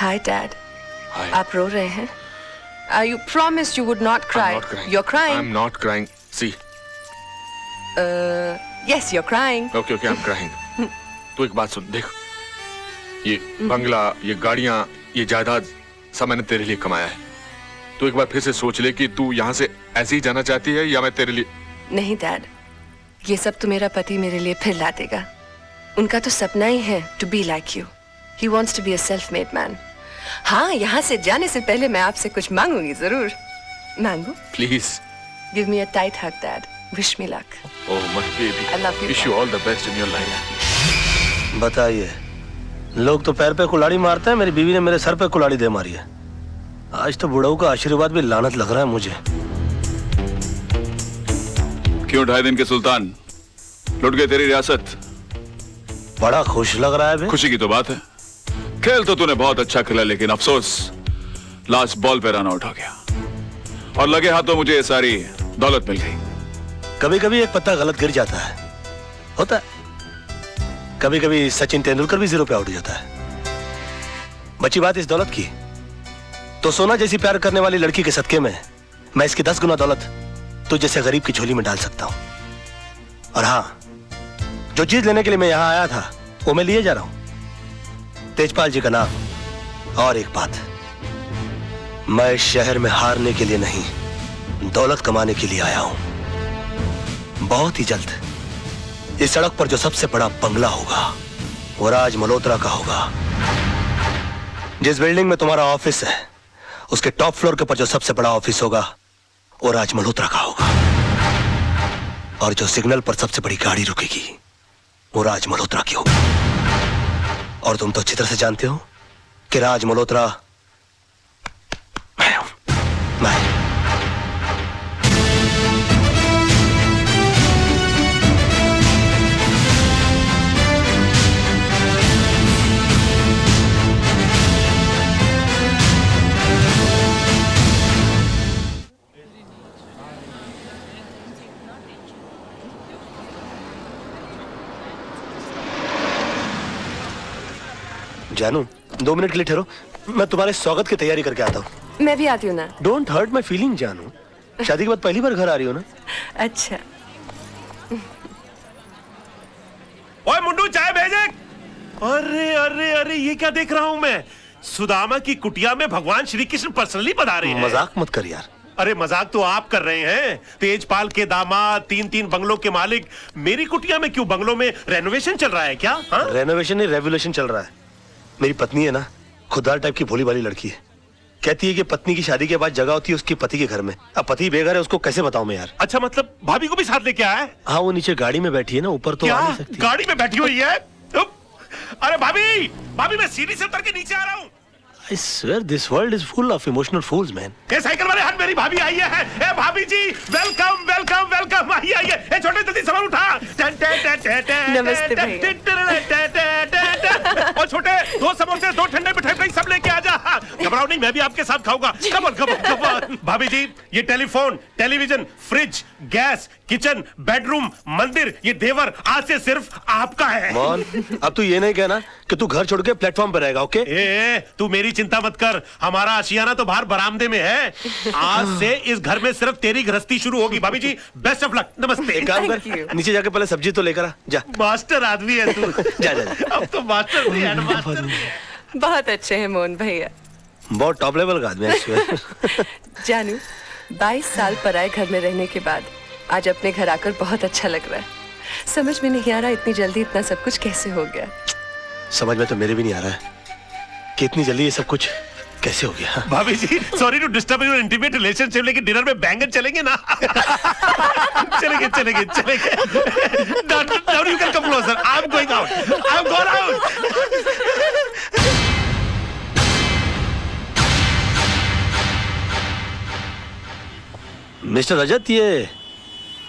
Hi, Dad. Hi. आप रो रहे हैं? You promised you would not cry. I'm not crying. You're crying. I'm not crying. See. Yes, you're crying. Okay, I'm crying. तू एक बात सुन, देख। ये बंगला, ये गाड़ियाँ, ये जायदाद सब मैंने तेरे लिए कमाया है। तू एक बार फिर से सोच ले कि तू यहाँ से ऐसे ही जाना चाहती है या मैं तेरे लिए। नहीं डैड, ये सब तो मेरा पति मेरे लिए फिर ला देगा। उनका तो सपना ही है to be like you. He wants to be a self-made man. हाँ, यहाँ से जाने से पहले मैं आपसे कुछ मांगूंगी जरूर। मांगू? Please. Give me a tight hug, Dad. Wish me luck. Oh my baby. I love you. Wish you all the best in your life. बताइए, लोग तो पैर पे कुल्हाड़ी मारते हैं, मेरी बीवी ने मेरे सर पे कुल्हाड़ी दे मारी है। आज तो बुढ़ऊ का आशीर्वाद भी लानत लग रहा है मुझे। क्यों 2.5 दिन के सुल्तान लुट गए तेरी रियासत? बड़ा खुश लग रहा है बे। खुशी की तो बात है। खेल तो तूने बहुत अच्छा खेला, लेकिन अफसोस लास्ट बॉल पे रन आउट हो गया और लगे हाथों मुझे ये सारी दौलत मिल गई। कभी कभी एक पत्ता गलत गिर जाता है, होता है। कभी कभी सचिन तेंदुलकर भी 0 पे आउट हो जाता है। बची बात इस दौलत की, तो सोना जैसी प्यार करने वाली लड़की के सदके में मैं इसकी 10 गुना दौलत तो जैसे गरीब की झोली में डाल सकता हूं। और हाँ, जो चीज लेने के लिए मैं यहां आया था वो मैं लिए जा रहा हूं। तेजपाल जी का नाम। और एक बात, मैं इस शहर में हारने के लिए नहीं, दौलत कमाने के लिए आया हूं। बहुत ही जल्द इस सड़क पर जो सबसे बड़ा बंगला होगा वो राज मल्होत्रा का होगा। जिस बिल्डिंग में तुम्हारा ऑफिस है उसके टॉप फ्लोर के ऊपर जो सबसे बड़ा ऑफिस होगा वो राज मल्होत्रा का होगा। और जो सिग्नल पर सबसे बड़ी गाड़ी रुकेगी वो राज मल्होत्रा की होगी। और तुम तो अच्छी तरह से जानते हो कि राज मल्होत्रा मैं हूं। मैं। जानू, 2 मिनट के लिए ठहरो, मैं तुम्हारे स्वागत की तैयारी करके आता हूँ। मैं भी आती हूँ ना। डोंट हर्ट माई फीलिंग जानू। शादी के बाद पहली बार घर आ रही हो ना? अच्छा। ओए मुंडू, चाय भेजे। अरे अरे अरे, ये क्या देख रहा हूँ मैं? सुदामा की कुटिया में भगवान श्री कृष्ण पर्सनली पधारे हैं। मजाक मत कर यार। अरे मजाक तो आप कर रहे हैं। तेजपाल के दामाद, 3 बंगलों के मालिक मेरी कुटिया में क्यों? बंगलों में रेनोवेशन चल रहा है क्या? रेनोवेशन नहीं, रेवोल्यूशन चल रहा है। मेरी पत्नी है ना, खुददार टाइप की भोली वाली लड़की है। कहती है कि पत्नी की शादी के बाद जगह होती है उसकी पति के घर में। अब पति बेघर है, उसको कैसे बताऊं मैं यार? अच्छा, मतलब भाभी को भी साथ लेके आया है? हाँ, वो नीचे गाड़ी में बैठी है ना, ऊपर तो क्या? आ नहीं सकती। गाड़ी में बैठी हुई है? अरे भाभी, भाभी मैं सीढ़ी से उतर के नीचे आ रहा हूँ। I swear this world is full of emotional fools, man. ये साइकिल वाले हाथ, मेरी भाभी आई है। ए भाभी जी, वेलकम वेलकम वेलकम। आइए आइए। ए छोटे, जल्दी सामान उठा। नमस्ते और छोटे, 2 समोसे, 2 ठंडे मिठाई सब लेके आ जा। घबराओ नहीं, मैं भी आपके साथ खाऊंगा। Come on come on come on. भाभी जी, ये telephone, television, fridge, gas, kitchen, bedroom, मंदिर, ये देवर आज से सिर्फ आपका है। मोहन, अब तू ये नहीं कहना कि तू घर छोड़ के प्लेटफॉर्म पर रहेगा, ओके? तू मेरी चिंता मत कर, हमारा आशियाना तो बाहर बरामदे में है। आज से इस घर में सिर्फ तेरी गृहस्थी शुरू होगी। भाभी जी, बेस्ट ऑफ लक। नमस्ते। एक काम कर, नीचे जाके पहले सब्जी तो लेकर आ जा। मास्टर आदमी है तू। जा जा जा। अब तो मास्टर भी है, मास्टर भी है। बहुत अच्छे हैं मोहन भैया। बहुत टॉप लेवल का आदमी है। जानू, 22 साल पराए घर में रहने के बाद आज अपने घर आकर बहुत अच्छा लग रहा है। समझ में नहीं आ रहा इतनी जल्दी इतना सब कुछ कैसे हो गया। समझ में तो मेरे भी नहीं आ रहा है कि इतनी जल्दी ये सब कुछ कैसे हो गया। भाभी जी, sorry to disturb your intimate relationship, लेकिन डिनर में बैंगन चलेंगे ना? चलेंगे चलेंगे चलेंगे। Now you can come closer. I'm going out. I'm going out. Mister Rajat, ये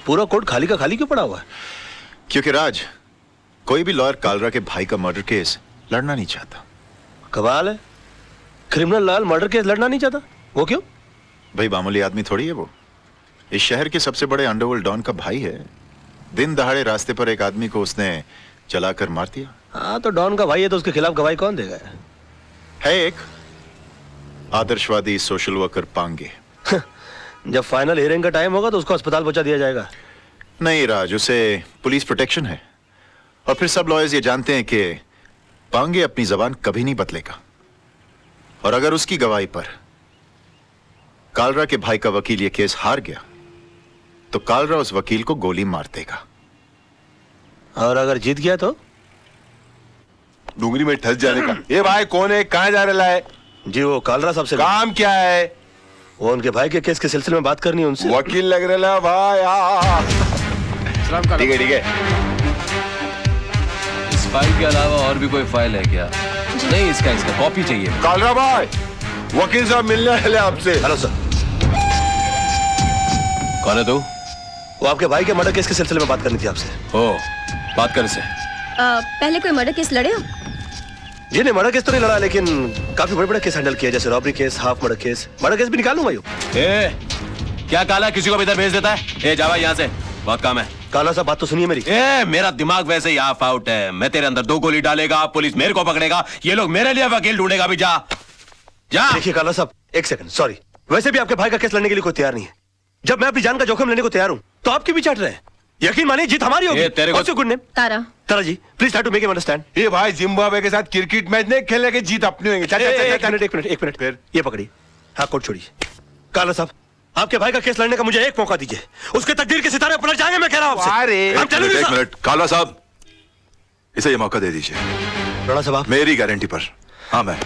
पूरा कोर्ट खाली का खाली क्यों पड़ा हुआ है? क्योंकि राज, कोई भी लॉयर कालरा के भाई का मर्डर केस लड़ना नहीं चाहता। कमाल है, क्रिमिनल लॉयर मर्डर केस लड़ना नहीं चाहता। वो क्यों? भाई मामूली आदमी थोड़ी है वो। इस शहर के सबसे बड़े अंडरवर्ल्ड डॉन का भाई है। दिन दहाड़े रास्ते पर एक आदमी को उसने चलाकर मार दिया। हाँ, तो डॉन का भाई है तो उसके खिलाफ गवाही कौन देगा? है एक, आदर्शवादी सोशल वर्कर पांगे। जब फाइनल हियरिंग का टाइम होगा तो उसको अस्पताल पहुंचा दिया जाएगा। नहीं राज, उसे पुलिस प्रोटेक्शन है। और फिर सब लॉयर्स ये जानते हैं कि पांगे अपनी जबान कभी नहीं बदलेगा। और अगर उसकी गवाही पर कालरा के भाई का वकील ये केस हार गया तो कालरा उस वकील को गोली मार देगा। और अगर जीत गया तो? डूंगरी में ठस जाने का। ये भाई कौन है, कहाँ जा रहा है? जी वो कालरा साहब से काम क्या है? वो उनके भाई के केस के सिलसिले में बात करनी है उनसे। वकील लग रहा है भाई। ठीक है ठीक है। इस फाइल के अलावा और भी कोई फाइल है क्या? नहीं, इसका कॉपी चाहिए। कालरा भाई, वकील साहब मिलने वाले आपसे। Hello sir. कौन है तू? वो आपके भाई के मर्डर केस के सिलसिले में बात करनी थी आपसे। ओ, बात कर से। पहले कोई मर्डर केस लड़े हो? जी नहीं, मर्डर केस तो नहीं लड़ा, लेकिन काफी बड़े बड़े केस हैंडल किए, जैसे robbery case, half murder case. Murder case भी निकालूंगा यूं। क्या काला किसी को भी इधर भेज देता है? ए जावा यहाँ से, बहुत काम है। काला साहब बात तो सुनिए मेरी। मेरा दिमाग वैसे ही ऑफ आउट है। मैं तेरे अंदर 2 गोली डालेगा, पुलिस मेरे को पकड़ेगा, ये लोग मेरे लिए वकील ढूंढेगा। भी जा जा। देखिए काला साहब, एक सेकंड, सॉरी। वैसे भी आपके भाई का केस लड़ने के लिए कोई तैयार नहीं है। जब मैं अपनी जान का जोखिम लेने को तैयार हूं तो आपकी भी चाट रहे हैं। यकीन मानिए जीत हमारी होगी। तेरे को good name Tara. Tara ji, please try to make him understand. ये भाई जिम्बाब्वे के साथ क्रिकेट मैच नहीं खेलने के जीत अपनी होंगे। एक मिनट फिर ये पकड़ी। हाँ, कोट छोड़िए। काला साहब, आपके भाई का केस लड़ने का मुझे एक मौका दीजिए। उसके तकदीर के सितारे पलट जाएंगे, मैं कह रहा हूं आपसे। एक मिनट काला साहब, इसे ये मौका दे दीजिए। राणा साहब आप? मेरी गारंटी पर। हाँ, मैं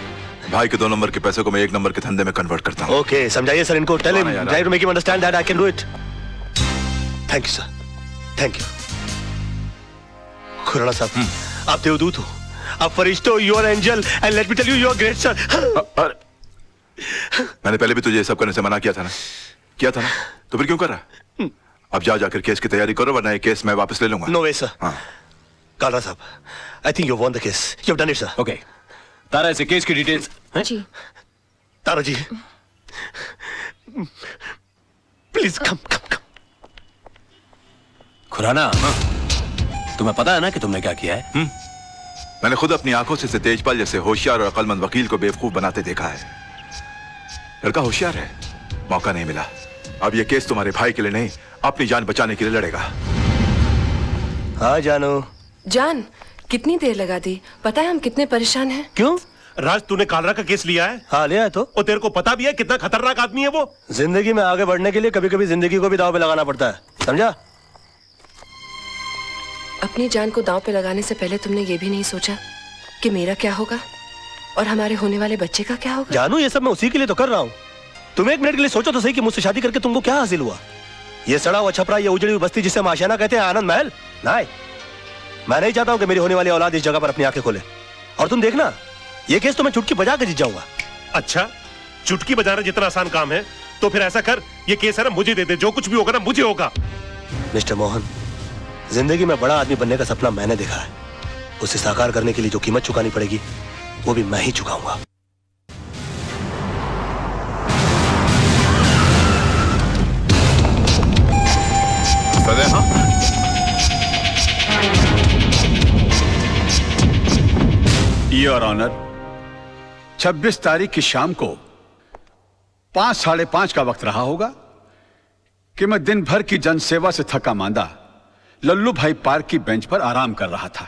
भाई के 2 नंबर के पैसे को मैं 1 नंबर के धंधे में कन्वर्ट करता हूँ। ओके, समझाइए सर इनको। Tell him, try to make him understand that I can do it. Thank you sir, thank you. Khurana साहब, आप देवदूत हो, आप फरिश्ते हो, you are angel and let me tell you, you are great sir. मैंने पहले भी तुझे ये सब करने से मना किया था ना? तो फिर क्यों कर रहा? अब जाकर केस की तैयारी करो, वरना ये केस मैं वापस ले लूंगा। No way sir. हाँ। कालरा साहब, I think you won the case, you have done it sir. Okay, Tara ऐसे केस की डिटेल्स जी। Tara ji, please come come come. Khurana, तुम्हें पता है ना कि तुमने क्या किया है? मैंने खुद अपनी आंखों से तेजपाल जैसे होशियार और अक्लमंद वकील को बेवकूफ बनाते देखा है। लड़का होशियार है, मौका नहीं मिला। अब ये केस तुम्हारे भाई के लिए नहीं, अपनी जान बचाने के लिए लड़ेगा। हाँ जानू। जान, कितनी देर लगा दी? पता है हम कितने परेशान हैं। क्यों? राज, तूने कालरा का केस लिया है? हाँ लिया है। तो और तेरे को पता भी है कितना खतरनाक आदमी है वो? जिंदगी में आगे बढ़ने के लिए कभी कभी जिंदगी को भी दांव पे लगाना पड़ता है, समझा? अपनी जान को दांव पे लगाने से पहले तुमने ये भी नहीं सोचा कि मेरा क्या होगा और हमारे होने वाले बच्चे का क्या होगा? जानू, ये सब मैं उसी के लिए तो कर रहा हूँ। तुम एक मिनट के लिए सोचो तो सही कि मुझसे शादी करके तुमको क्या हासिल हुआ? ये सड़ा हुआ छपरा, ये उजड़ी हुई बस्ती जिसे हम आशियाना कहते हैं, आनंद महल? नहीं, मैं नहीं चाहता हूँ कि मेरी होने वाली औलाद इस जगह पर अपनी आंखें खोले। और तुम देखना, ये केस तो मैं चुटकी बजा के जीत जाऊंगा। अच्छा, चुटकी बजाना जितना आसान काम है तो फिर ऐसा कर, ये केस है ना मुझे दे दे, जो कुछ भी होगा ना मुझे होगा। मिस्टर मोहन, जिंदगी में बड़ा आदमी बनने का सपना मैंने देखा है। उसे साकार करने के लिए जो कीमत चुकानी पड़ेगी वो भी मैं ही चुकाऊंगा। योर ऑनर, 26 तारीख की शाम को 5, साढ़े 5 का वक्त रहा होगा कि मैं दिन भर की जनसेवा से थका मांदा लल्लू भाई पार्क की बेंच पर आराम कर रहा था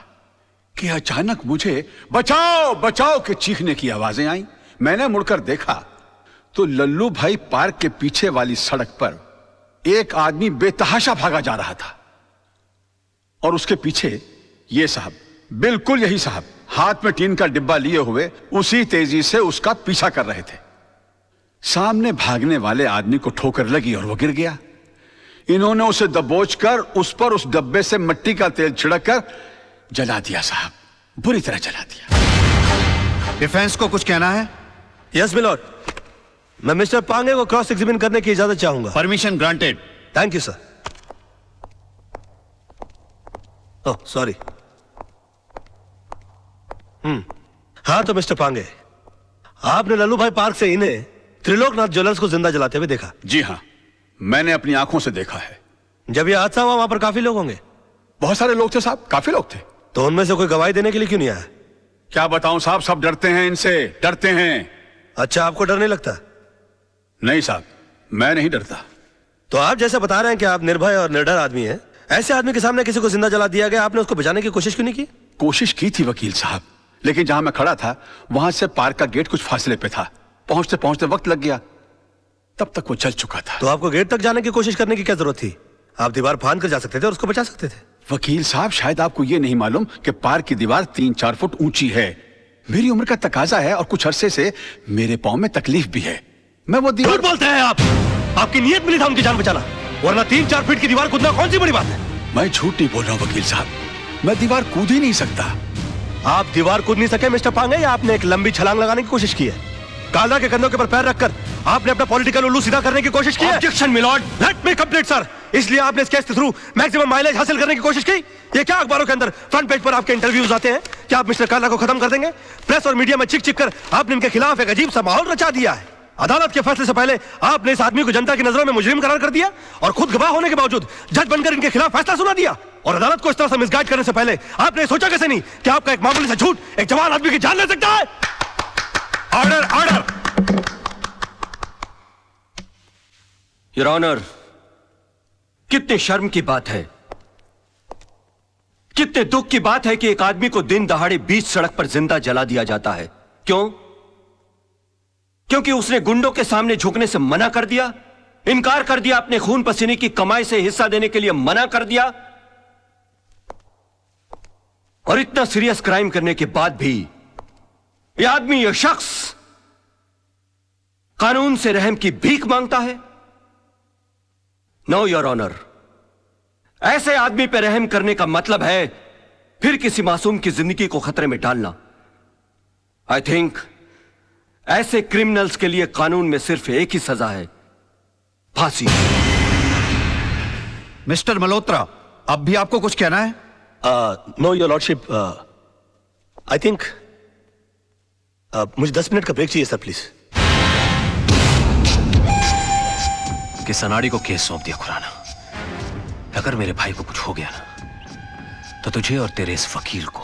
कि अचानक मुझे बचाओ बचाओ के चीखने की आवाजें आई। मैंने मुड़कर देखा तो लल्लू भाई पार्क के पीछे वाली सड़क पर एक आदमी बेतहाशा भागा जा रहा था और उसके पीछे ये साहब, बिल्कुल यही साहब, हाथ में टीन का डिब्बा लिए हुए उसी तेजी से उसका पीछा कर रहे थे। सामने भागने वाले आदमी को ठोकर लगी और वो गिर गया। इन्होंने उसे दबोचकर उस पर उस डब्बे से मिट्टी का तेल छिड़क कर जला दिया साहब, बुरी तरह जला दिया। डिफेंस को कुछ कहना है? यस मिलॉर्ड, मैं मिस्टर पांगे को क्रॉस एग्जामिन करने की इजाजत चाहूंगा। Permission granted. Thank you sir. Oh sorry. हाँ तो मिस्टर पांगे, आपने लल्लू भाई पार्क से इन्हें त्रिलोकनाथ ज्वेलर्स को जिंदा जलाते हुए देखा? जी हाँ, मैंने अपनी आंखों से देखा है। जब यह हादसा हुआ वहां पर काफी लोग होंगे? बहुत सारे लोग थे साहब, काफी लोग थे। तो उनमें से कोई गवाही देने के लिए क्यों नहीं आया? क्या बताऊं साहब, सब डरते हैं इनसे, डरते हैं। अच्छा, आपको डर नहीं लगता? नहीं साहब, मैं नहीं डरता। तो आप जैसे बता रहे हैं कि आप निर्भय और निर्डर आदमी हैं, ऐसे आदमी के सामने किसी को जिंदा जला दिया गया, आपने उसको बचाने की कोशिश क्यों नहीं की? कोशिश की थी वकील साहब, लेकिन जहां मैं खड़ा था वहां से पार्क का गेट कुछ फासले पे था। पहुंचते पहुंचते वक्त लग गया, तब तक वो चल चुका था। तो आपको गेट तक जाने की कोशिश करने की क्या जरूरत थी? आप दीवार फांद कर जा सकते थे और उसको बचा सकते थे। वकील साहब, शायद आपको ये नहीं मालूम कि पार्क की दीवार 3-4 फुट ऊंची है। मेरी उम्र का तकाजा है और कुछ अरसे से मेरे पांव में तकलीफ भी है। मैं वो दीवार... झूठ बोलते हैं आप। आपकी नीयत मिली था उनकी जान बचाना, वरना 3-4 फीट की दीवार कूदना कौन सी बड़ी बात है? मैं झूठ नहीं बोल रहा हूं वकील साहब, मैं दीवार कूद ही नहीं सकता। आप दीवार कूद नहीं सके मिस्टर पांगे, या आपने एक लंबी छलांग लगाने की कोशिश की है? काला के कंधों के ऊपर पैर रखकर आपने अपना पॉलिटिकल उल्लू सीधा करने की कोशिश की है? Objection milord. Let me complete sir. इसलिए आपने इस केस के थ्रू मैक्सिमम माइलेज हासिल करने की कोशिश की? ये क्या अखबारों के अंदर फ्रंट पेज पर आपके इंटरव्यूज आते हैं? क्या आप मिस्टर काला को खत्म कर देंगे? प्रेस और मीडिया में चिक चिक कर आपने इनके खिलाफ एक अजीब सा माहौल रचा दिया है। अदालत के फैसले से पहले आपने इस आदमी को जनता की नजरों में मुजरिम करार कर दिया और खुद गवाह होने के बावजूद जज बनकर इनके खिलाफ फैसला सुना दिया। और अदालत को इस तरह से मिसगाइड करने से पहले आपने सोचा कैसे नहीं कि आपका एक मामूली सा झूठ एक जवान आदमी की जान ले सकता है? Order, order. योर ऑनर, कितने शर्म की बात है, कितने दुख की बात है कि एक आदमी को दिन दहाड़े बीच सड़क पर जिंदा जला दिया जाता है। क्यों? क्योंकि उसने गुंडों के सामने झुकने से मना कर दिया, इनकार कर दिया, अपने खून पसीने की कमाई से हिस्सा देने के लिए मना कर दिया। और इतना सीरियस क्राइम करने के बाद भी यह आदमी, यह शख्स कानून से रहम की भीख मांगता है। नो योर ऑनर, ऐसे आदमी पर रहम करने का मतलब है फिर किसी मासूम की जिंदगी को खतरे में डालना। आई थिंक ऐसे क्रिमिनल्स के लिए कानून में सिर्फ एक ही सजा है, फांसी। मिस्टर मल्होत्रा, अब भी आपको कुछ कहना है? Know your lordship, I think मुझे 10 मिनट का ब्रेक चाहिए सर, प्लीज। कि सनाड़ी को केस सौंप दिया खुराना। अगर मेरे भाई को कुछ हो गया ना तो तुझे और तेरे इस वकील को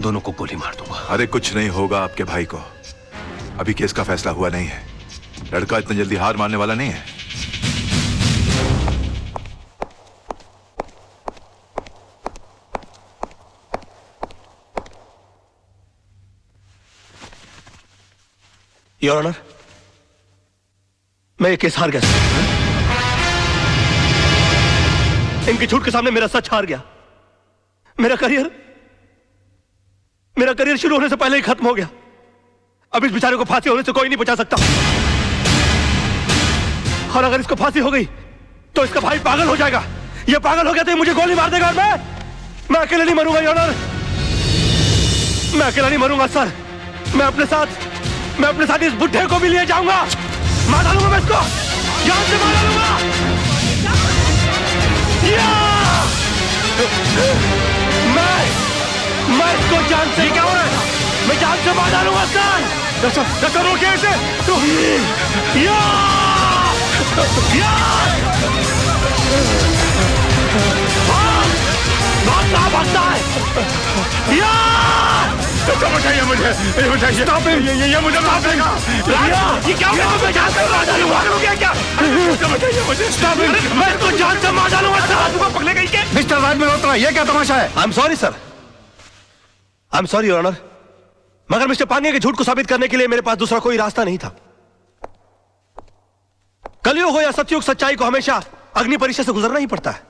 दोनों को गोली मार दूंगा। अरे कुछ नहीं होगा आपके भाई को, अभी केस का फैसला हुआ नहीं है। लड़का इतनी जल्दी हार मानने वाला नहीं है। योर ऑनर, मैं ये केस हार गया। इनकी झूठ के सामने मेरा सच हार गया। मेरा करियर शुरू होने से पहले ही खत्म हो गया। अब इस बेचारे को फांसी होने से कोई नहीं बचा सकता। और अगर इसको फांसी हो गई तो इसका भाई पागल हो जाएगा। ये पागल हो गया तो ये मुझे गोली मार देगा और मैं अकेले नहीं मरूंगा योर ऑनर। मैं अकेला नहीं मरूंगा सर। मैं अपने साथ इस बुढ़े को भी लिए जाऊंगा। मार डालूंगा मैं इसको, जान से मार डालूंगा। मैं इसको जान से, क्या हो रहा है? मैं जान से मार डालूंगा सर। रोकिए इसे। कहाँ भागता है? बताइए मुझे, ये बताइए। ये मुझे माफ देगा। ये क्या हो गया? मैं जान से मार डालूंगा। क्या? बताइए मुझे। मैं इसको जान से मार डालूंगा सर। पकड़े गई के? मिस्टर राज मल्होत्रा, ये क्या तमाशा है? I am sorry sir, I am sorry your honour, मगर मिस्टर पांगे के झूठ को साबित करने के लिए मेरे पास दूसरा कोई रास्ता नहीं था। कलयुग हो या सतयुग, सच्चाई को हमेशा अग्नि परीक्षा से गुजरना ही पड़ता है।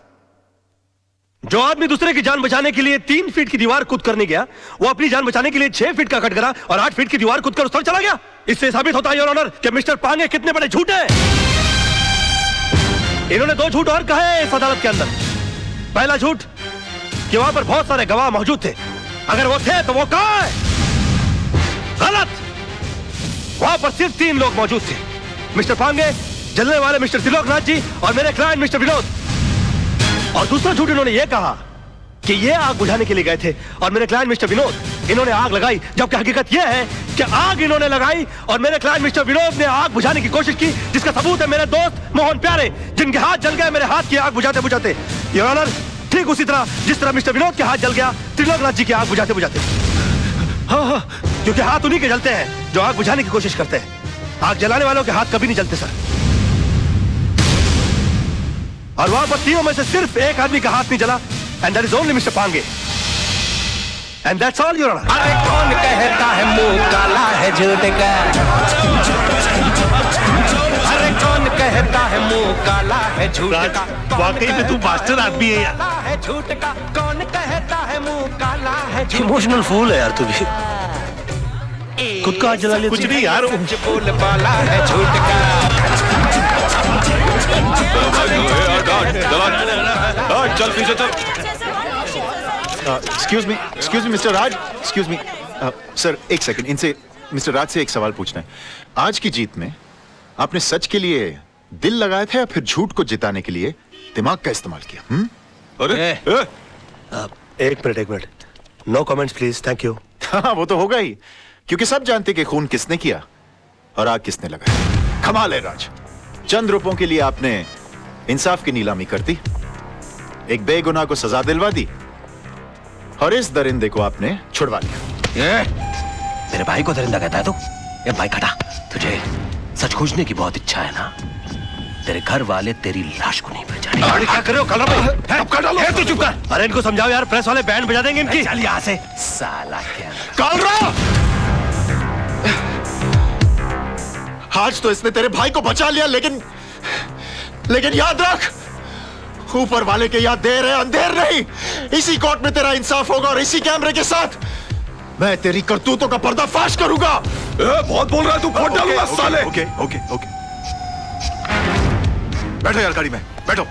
जो आदमी दूसरे की जान बचाने के लिए 3 फीट की दीवार कूद करने गया, वो अपनी जान बचाने के लिए 6 फीट का कटघरा और 8 फीट की दीवार कूद कर उस तरफ चला गया। इससे साबित होता है योर ऑनर कि मिस्टर पांगे कितने बड़े झूठ हैं। इन्होंने 2 झूठ और कहे इस अदालत के अंदर। पहला झूठ कि वहां पर बहुत सारे गवाह मौजूद थे। अगर वो थे तो वो कहां है? गलत। वहां पर सिर्फ 3 लोग मौजूद थे, मिस्टर पांगे, जलने वाले मिस्टर त्रिलोकनाथ जी और मेरे क्लाइंट मिस्टर विनोद। और दूसरा झूठ इन्होंने यह कहा कि ये आग बुझाने के लिए गए थे और मेरे क्लाइंट मिस्टर विनोद इन्होंने आग लगाई, जबकि हकीकत यह है कि आग इन्होंने लगाई और मेरे क्लाइंट मिस्टर विनोद ने आग बुझाने की कोशिश की, जिसका सबूत है मेरे दोस्त मोहन प्यारे, जिनके हाथ जल गए मेरे हाथ की आग बुझाते बुझाते। योर ऑनर, ठीक उसी तरह जिस तरह मिस्टर विनोद के हाथ जल गया त्रिलोकनाथ जी की आग बुझाते बुझाते। हाँ, क्योंकि हाथ उन्हीं के जलते हैं जो आग बुझाने की कोशिश करते हैं। आग जलाने वालों के हाथ कभी नहीं जलते सर। और वहां पर तीनों में से सिर्फ एक आदमी का हाथ नहीं जला, and that is only mister Pange, and that's all your honour. अरे कौन कहता है मुंह काला है झूठ का? अरे कौन कहता है मुंह काला है झूठ का? वाकई में तू मास्टर आदमी है यार। है झूठ का? कौन कहता है मुंह काला है झूठ? इमोशनल फूल है यार तू भी। खुद का हाथ जला लिया। कुछ नहीं यार, बोल वाला है झूठ का। चल पीछे चल। एक्सक्यूज मी मिस्टर राज, एक्सक्यूज मी सर, एक सेकंड, इनसे मिस्टर राज से एक सवाल पूछना है। आज की जीत में आपने सच के लिए दिल लगाया था या फिर झूठ को जिताने के लिए दिमाग का इस्तेमाल किया? अरे एक minute, no comments please, thank you. हाँ, वो तो होगा ही, क्योंकि सब जानते कि खून किसने किया और आग किसने लगाई। कमाल है राज, चंद रुपयों के लिए आपने इंसाफ की नीलामी कर दी, एक बेगुनाह को सजा दिलवा दी और इस दरिंदे को आपने छुड़वा लिया। मेरे भाई को दरिंदा कहता है तू? ये भाई खटा, तुझे सच खोजने की बहुत इच्छा है ना? तेरे घर वाले तेरी लाश को नहीं पहचाने। अरे क्या कर रहे हो कलर भाई? अब कर डालो। तू चुप कर। अरे इनको समझाओ यार, प्रेस वाले बैंड बजा देंगे इनकी। चल यहाँ से। साला क्या कालरा! आज तो इसने तेरे भाई को बचा लिया, लेकिन याद रख, ऊपर वाले के याद देर है अंधेर नहीं। इसी कोर्ट में तेरा इंसाफ होगा और इसी कैमरे के साथ मैं तेरी करतूतों का पर्दाफाश करूंगा। बहुत बोल रहा है तू, फोड़ डालूंगा साले। ओके ओके ओके, बैठो यार गाड़ी में, बैठो।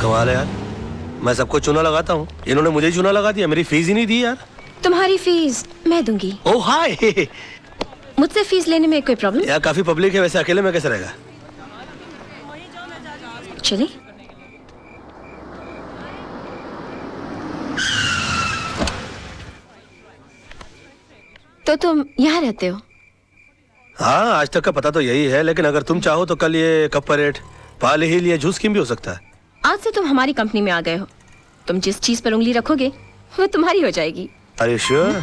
कमाल है यार, मैं सबको चूना लगाता हूँ, इन्होंने मुझे चूना लगा दिया। मेरी फीस ही नहीं दी यार। तुम्हारी फीस मैं दूंगी। ओह हाय। मुझसे फीस लेने में कोई प्रॉब्लम? यार काफी पब्लिक है, वैसे अकेले में कैसे रहेगा? चलिए। तो तुम यहाँ रहते हो? हाँ, आज तक का पता तो यही है, लेकिन अगर तुम चाहो तो कल ये कप परेड, पाल हिल या जूस स्कीम भी हो सकता है। आज से तुम हमारी कंपनी में आ गए हो। तुम जिस चीज पर उंगली रखोगे वो तुम्हारी हो जाएगी। Are you sure?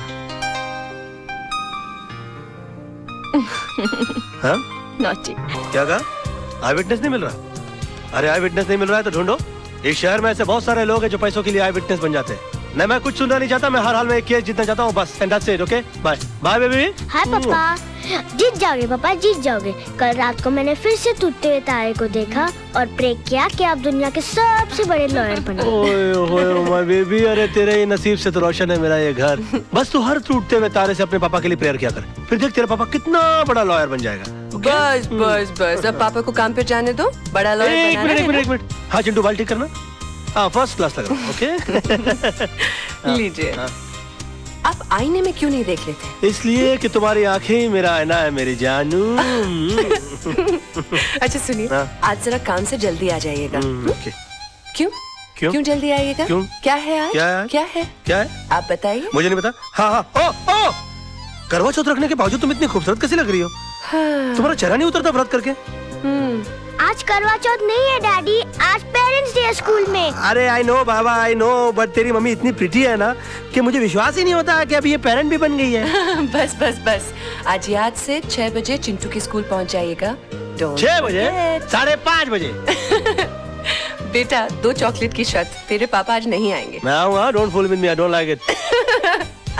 हाँ? नॉटी। क्या कहा? आई विटनेस नहीं मिल रहा? अरे आई विटनेस नहीं मिल रहा है तो ढूंढो। इस शहर में ऐसे बहुत सारे लोग हैं जो पैसों के लिए आई विटनेस बन जाते हैं। नहीं, मैं कुछ सुनना नहीं चाहता, मैं हर हाल में एक केस जीतना चाहता हूँ बस। And that's it, okay? Bye bye baby. Hi पापा। जीत जाओगे पापा, जीत जाओगे। कल रात को मैंने फिर से टूटते हुए तारे को देखा और प्रे किया कि आप दुनिया के सबसे बड़े लॉयर बनो। ओए ओए माय बेबी, अरे तेरे ही नसीब से तो रोशन है मेरा ये घर। बस तू हर टूटते हुए तारे से अपने पापा के लिए प्रेयर किया कर, फिर देख तेरे पापा कितना बड़ा लॉयर बन जाएगा। बस बस बस, अब पापा को काम पे जाने दो, बड़ा लॉयर बनाना है ना? एक मिनट। हाँ चिंटू, बाल्टी करना। हाँ, फर्स्ट क्लास लग रहा, ओके? लीजिए। आप आईने में क्यों नहीं देख लेते? इसलिए कि तुम्हारी आंखें ही मेरा आईना है मेरी जानू। अच्छा सुनिए, आज जरा काम से जल्दी आ जाइएगा। ओके। क्यों? क्यों जल्दी आइएगा? क्यों? क्या है आज? क्या है? आप बताइए। मुझे नहीं पता। हाँ, ओ करवा चौथ रखने के बावजूद तुम इतनी खूबसूरत कैसे लग रही हो? तुम्हारा चेहरा नहीं उतरता व्रत करके? आज करवा चौथ नहीं है डैडी, आज पेरेंट्स डे है स्कूल में। अरे I know Baba, I know, but तेरी मम्मी इतनी प्रिटी है ना कि मुझे विश्वास ही नहीं होता कि अभी ये पेरेंट भी बन गई है। बस बस बस, आज याद से 6 बजे चिंटू की स्कूल पहुंच जाइएगा। 6 बजे? 5:30 बजे? बेटा, 2 चॉकलेट की शर्त, तेरे पापा आज नहीं आएंगे। मैं आऊंगा, don't fool with me, I don't like it.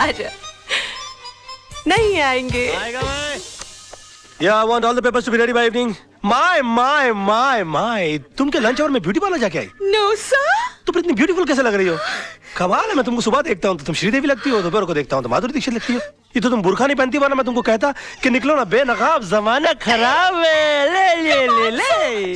आजा। नहीं आएंगे। आएगा मैं। Yeah, I want all the papers to be ready by evening. My. तुम के लंच आवर में ब्यूटी पार्लर जाके आई? No sir. तुम फिर इतनी ब्यूटीफुल कैसे लग रही हो? कमाल है, मैं तुमको सुबह देखता हूँ तो तुम श्रीदेवी लगती हो, दोपहर को देखता हूँ तो माधुरी दीक्षित लगती हो। ये तो तुम बुर्खा नहीं पहनती, वरना मैं तुमको कहता कि निकलो ना बेनकाब, जमाना खराब है। ले।